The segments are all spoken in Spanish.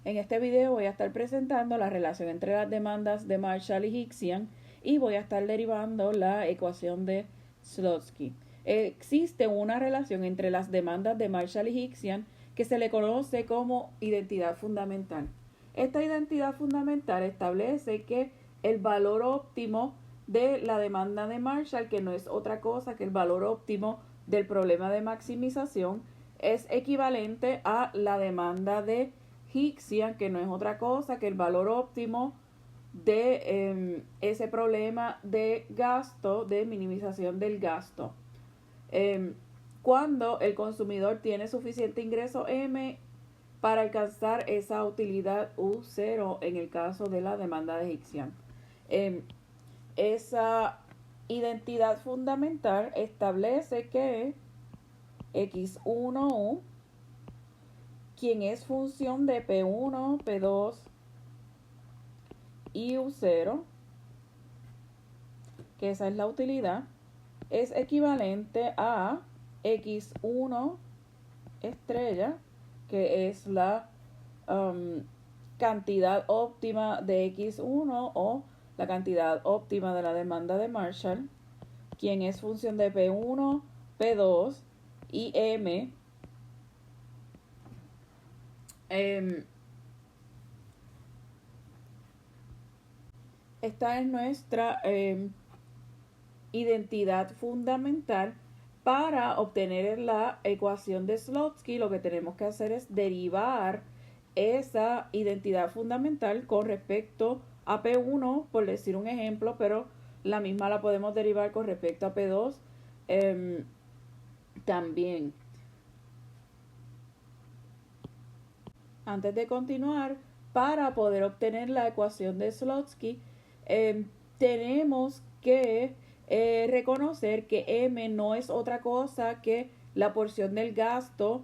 En este video voy a estar presentando la relación entre las demandas de Marshall y Hicksian y voy a estar derivando la ecuación de Slutsky. Existe una relación entre las demandas de Marshall y Hicksian que se le conoce como identidad fundamental. Esta identidad fundamental establece que el valor óptimo de la demanda de Marshall, que no es otra cosa que el valor óptimo del problema de maximización, es equivalente a la demanda de Hicksian, que no es otra cosa que el valor óptimo de ese problema de gasto, de minimización del gasto. Cuando el consumidor tiene suficiente ingreso M para alcanzar esa utilidad U0 en el caso de la demanda de Hicksian. Esa identidad fundamental establece que X1U, quien es función de P1, P2 y U0, que esa es la utilidad, es equivalente a X1 estrella, que es la cantidad óptima de X1 o la cantidad óptima de la demanda de Marshall, quien es función de P1, P2 y M. Esta es nuestra identidad fundamental. Para obtener la ecuación de Slutsky, lo que tenemos que hacer es derivar esa identidad fundamental con respecto a P1, por decir un ejemplo, pero la misma la podemos derivar con respecto a P2 también. Antes de continuar, para poder obtener la ecuación de Slutsky, tenemos que reconocer que M no es otra cosa que la porción del gasto,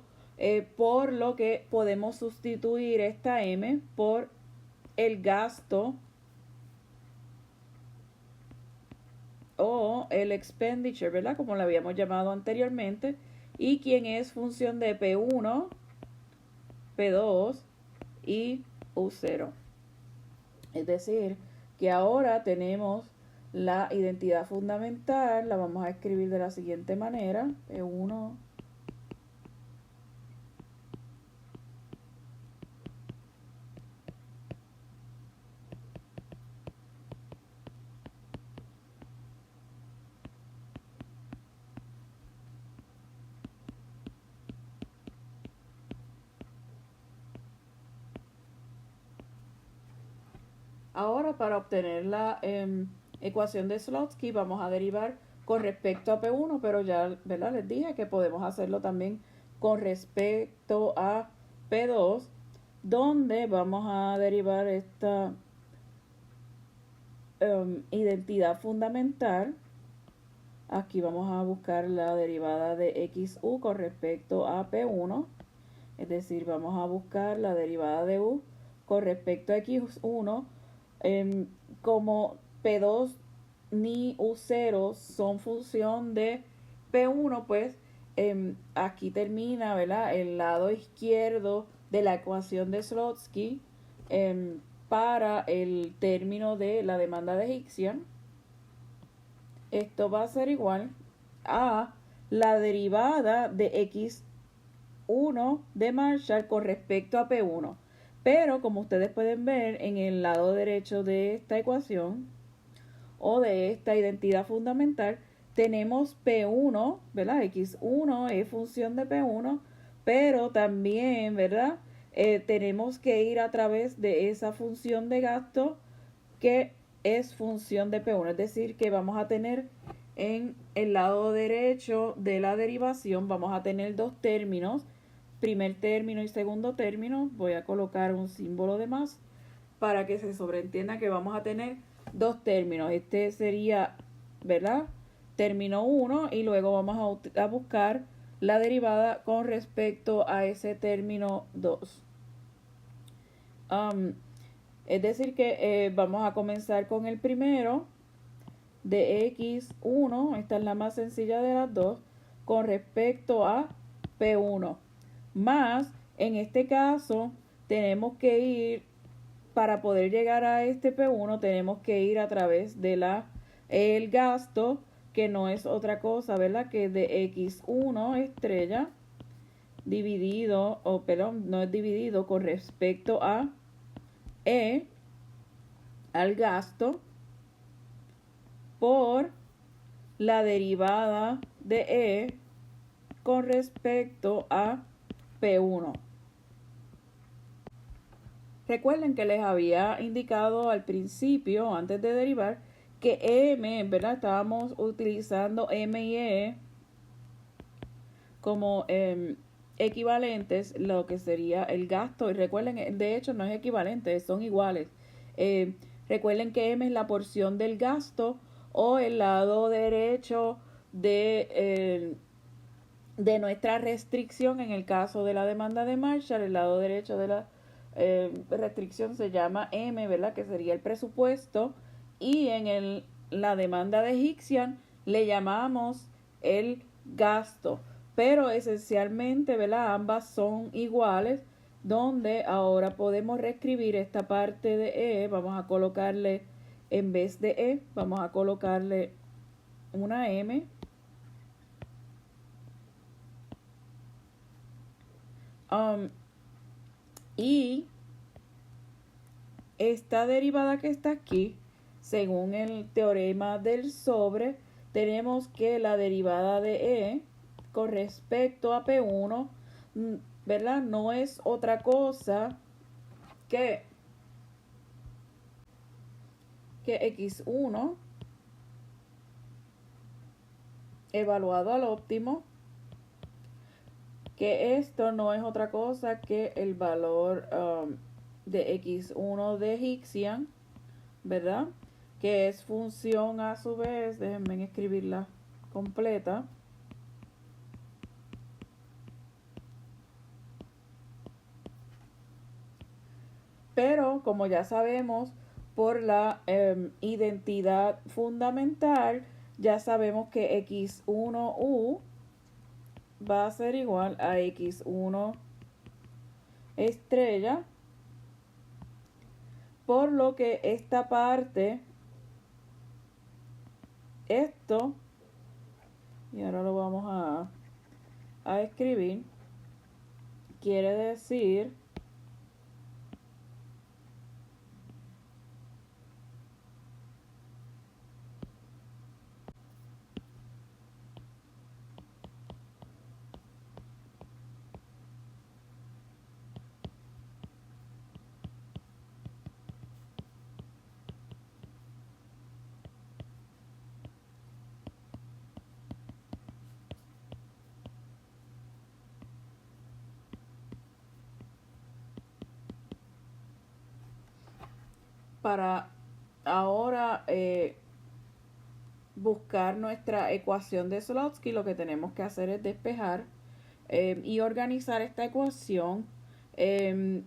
por lo que podemos sustituir esta M por el gasto o el expenditure, ¿verdad? Como lo habíamos llamado anteriormente, y quien es función de P1, P2 y U0. Es decir, que ahora tenemos la identidad fundamental, la vamos a escribir de la siguiente manera: P1, ahora para obtener la ecuación de Slutsky vamos a derivar con respecto a P1, pero ya, ¿verdad? Les dije que podemos hacerlo también con respecto a P2, donde vamos a derivar esta identidad fundamental. Aquí vamos a buscar la derivada de XU con respecto a P1, es decir, vamos a buscar la derivada de U con respecto a X1. Como P2 ni U0 son función de P1, pues aquí termina, ¿verdad?, el lado izquierdo de la ecuación de Slutsky para el término de la demanda de Hicksian. Esto va a ser igual a la derivada de X1 de Marshall con respecto a P1. Pero como ustedes pueden ver en el lado derecho de esta ecuación o de esta identidad fundamental, tenemos P1, ¿verdad? X1 es función de P1, pero también, ¿verdad? Tenemos que ir a través de esa función de gasto que es función de P1, es decir, que vamos a tener en el lado derecho de la derivación, vamos a tener dos términos, primer término y segundo término. Voy a colocar un símbolo de más para que se sobreentienda que vamos a tener dos términos. Este sería, ¿verdad?, término 1, y luego vamos a buscar la derivada con respecto a ese término 2. Es decir que vamos a comenzar con el primero de X1, esta es la más sencilla de las dos, con respecto a P1, más en este caso tenemos que ir, para poder llegar a este P1, tenemos que ir a través de el gasto, que no es otra cosa, ¿verdad? Que de X1 estrella dividido, o perdón, no es dividido con respecto a E al gasto por la derivada de E con respecto a P1. Recuerden que les había indicado al principio, antes de derivar, que M, ¿verdad? Estábamos utilizando M y E como equivalentes, lo que sería el gasto. Y recuerden, de hecho no es equivalente, son iguales. Recuerden que M es la porción del gasto o el lado derecho de nuestra restricción. En el caso de la demanda de Marshall, el lado derecho de la restricción se llama M, ¿verdad? Que sería el presupuesto. Y en la demanda de Hixian le llamamos el gasto. Pero esencialmente, ¿verdad? Ambas son iguales, donde ahora podemos reescribir esta parte de E. Vamos a colocarle, en vez de E, vamos a colocarle una M. Y esta derivada que está aquí, según el teorema del sobre, tenemos que la derivada de E con respecto a P1, ¿verdad? No es otra cosa que X1 evaluado al óptimo, que esto no es otra cosa que el valor de X1 de Hixian, ¿verdad? Que es función a su vez, déjenme escribirla completa. Pero como ya sabemos, por la identidad fundamental, ya sabemos que X1U va a ser igual a X1 estrella, por lo que esta parte, esto, y ahora lo vamos a escribir, quiere decir para ahora buscar nuestra ecuación de Slotsky, lo que tenemos que hacer es despejar y organizar esta ecuación.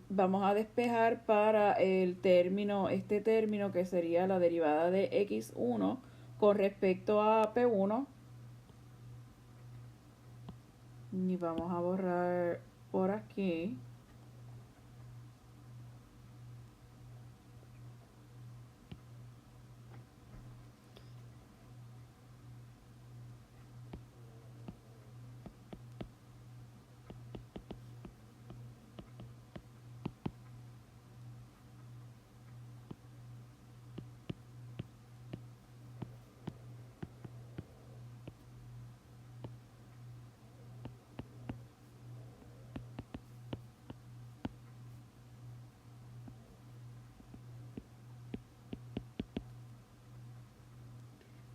Vamos a despejar para este término que sería la derivada de X1 con respecto a P1. Y vamos a borrar por aquí.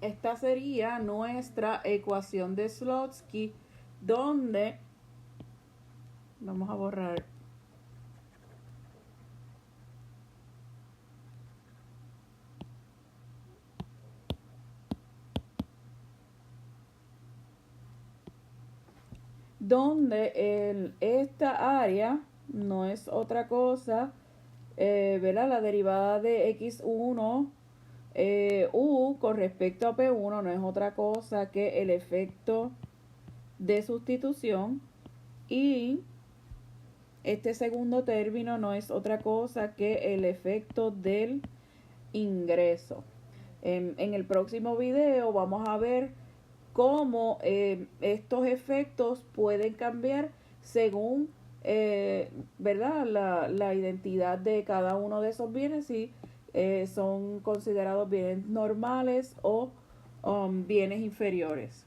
Esta sería nuestra ecuación de Slotsky, donde vamos a borrar donde esta área no es otra cosa, ¿verdad? La derivada de X1 U con respecto a P1 no es otra cosa que el efecto de sustitución, y Este segundo término no es otra cosa que el efecto del ingreso. En el próximo video vamos a ver cómo estos efectos pueden cambiar según ¿verdad? La identidad de cada uno de esos bienes, si son considerados bienes normales o bienes inferiores.